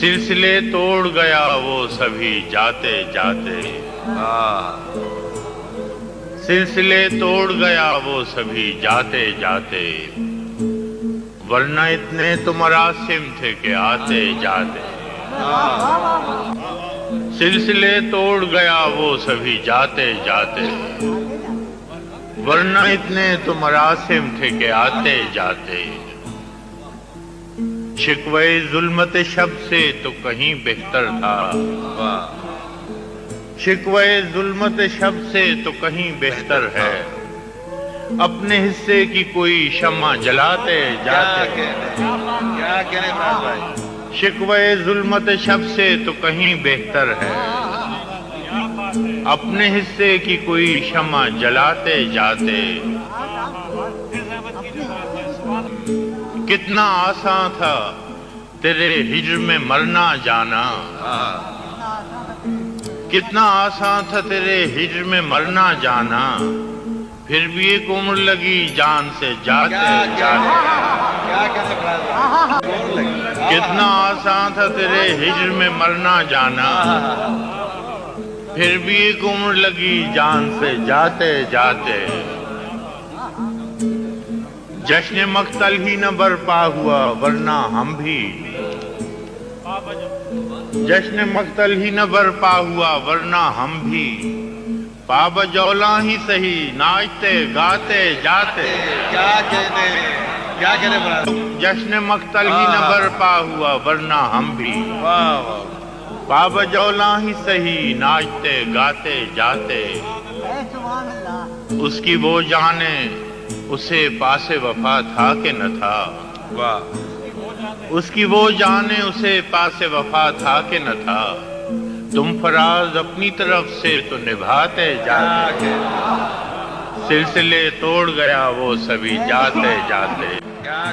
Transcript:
सिलसिले तोड़ गया वो सभी जाते जाते। सिलसिले तोड़ गया वो सभी जाते जाते, वरना इतने तो मरासिम थे कि आते जाते। सिलसिले तोड़ गया वो सभी जाते जाते, वरना इतने तो मरासिम थे कि आते जाते। शिकवे जुल्मत शब से तो कहीं बेहतर था, शिकवे जुल्मत शब से तो कहीं बेहतर है, अपने हिस्से की कोई शम्मा जलाते जाते। क्या कहने भाई, शिकवे जुल्मत शब से तो कहीं बेहतर है, अपने हिस्से की कोई शम्मा जलाते जाते। कितना आसान था तेरे हिज्र में मरना जाना, कितना आसान था तेरे हिज्र में मरना जाना, फिर भी एक उम्र लगी जान से जाते जाते। क्या कहने कितना आसान था तेरे हिज्र में मरना जाना, फिर भी एक उम्र लगी जान से जाते जाते। जश्न मक्तल ही न बरपा हुआ वरना हम भी, जश्न मक्तल ही न बरपा हुआ वरना हम भी, पाबजौला ही सही नाचते गाते जाते। क्या कहने जश्न मक्तल ही न बरपा हुआ वरना हम भी, पाबजौला ही सही नाचते गाते जाते। उसकी वो जाने उसे पासे वफा था कि न था, उसकी वो जाने उसे पासे वफा था कि न था, तुम फराज अपनी तरफ से तो निभाते जाते। सिलसिले तोड़ गया वो सभी जाते जाते। क्या